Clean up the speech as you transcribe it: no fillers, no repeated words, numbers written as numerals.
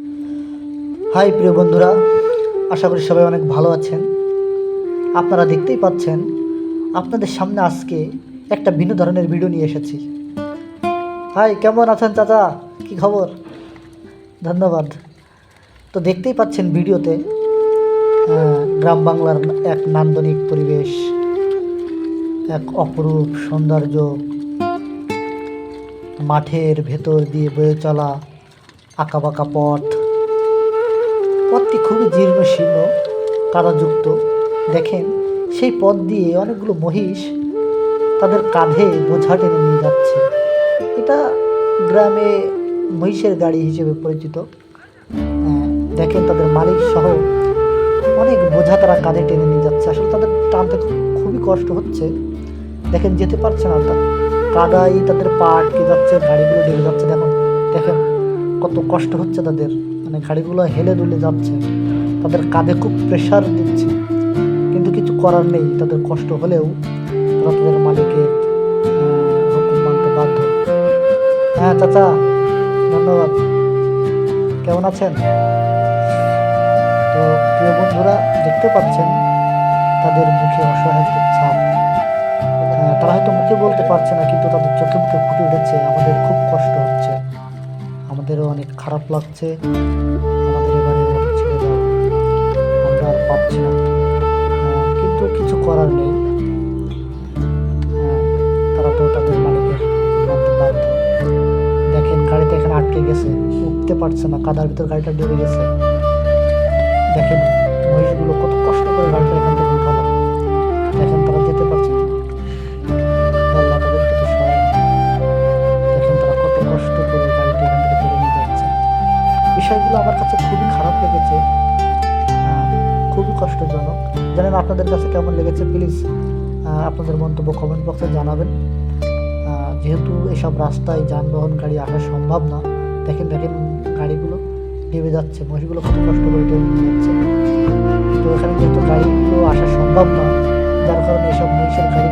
High প্রিয় বন্ধুরা, আশা করি সবাই অনেক ভালো আছেন। আপনারা দেখতেই পাচ্ছেন আপনাদের সামনে আজকে একটা ভিন্ন ধরনের ভিডিও নিয়ে এসেছি। হাই, কেমন আছেন চাচা? কি খবর? ধন্যবাদ। তো দেখতেই পাচ্ছেন ভিডিওতে গ্রাম বাংলার এক নান্দনিক পরিবেশ, এক অপরূপ সৌন্দর্য, মাঠের ভেতর দিয়ে বয়ে চলা আঁকাবাঁকা পথটি খুবই জীর্ণ শীর্ণ, কাদাযুক্ত। দেখেন, সেই পথ দিয়ে অনেকগুলো মহিষ তাদের কাঁধে বোঝা টেনে নিয়ে যাচ্ছে। এটা গ্রামে মহিষের গাড়ি হিসেবে পরিচিত। দেখেন, তাদের মালিক সহ অনেক বোঝা তারা কাঁধে টেনে নিয়ে যাচ্ছে। আসলে তাদের টানতে খুবই কষ্ট হচ্ছে। দেখেন, যেতে পারছে না, কাদাই তাদের পা আটকে যাচ্ছে, গাড়িগুলো ডেবে যাচ্ছে। দেখেন কত কষ্ট হচ্ছে তাদের, মানে গাড়িগুলো হেলে দুলে যাচ্ছে, তাদের কাঁধে খুব প্রেশার দিচ্ছে। কিন্তু কিছু করার নেই, তাদের কষ্ট হলেও তারা তাদের মালিকের হুকুম মানতে বাধ্য। হ্যাঁ চাচা, ধন্যবাদ। কেমন আছেন? তো প্রিয় বন্ধুরা, দেখতে পাচ্ছেন তাদের মুখে অসহায়ত্বের ছাপ। তারা হয়তো মুখে বলতে পারছে না, কিন্তু তাদের চোখে মুখে ফুটে উঠেছে, আমাদের খুব কষ্ট হচ্ছে, আমাদেরও অনেক খারাপ লাগছে, আমাদের এবারে মতো ছেড়ে দাও, আমরা আর পাচ্ছি না। কিন্তু কিছু করার নেই, তারা তো তাদের মালিকের মানতে বাধ্য। দেখেন, গাড়িটা এখানে আটকে গেছে, উঠতে পারছে না, কাদার ভিতর গাড়িটা ডুবে গেছে। দেখেন, মহিষগুলো কত কষ্ট করে গাড়িটা এখান থেকে উঠালো। দেখেন, তারা যেতে পারছে না। আল্লাহ তাদের প্রতি সহায় হোক। দেখেন, তারা কত কষ্ট করে গাড়িটা এখান থেকে তুলে নিয়ে যাচ্ছে। বিষয়গুলো আমার কাছে খুবই খারাপ লেগেছে, খুবই কষ্টজনক। জানেন আপনাদের কাছে কেমন লেগেছে? প্লিজ আপনাদের মন্তব্য কমেন্ট বক্সে জানাবেন। যেহেতু এসব রাস্তায় যানবাহন গাড়ি আসা সম্ভব না, দেখেন গাড়িগুলো ডেবে যাচ্ছে, মহিষগুলো কত কষ্ট করে টেনে নিয়ে যাচ্ছে। তো এখানে যেহেতু গাড়িগুলো আসা সম্ভব না, যার কারণে এসব মহিষের গাড়ি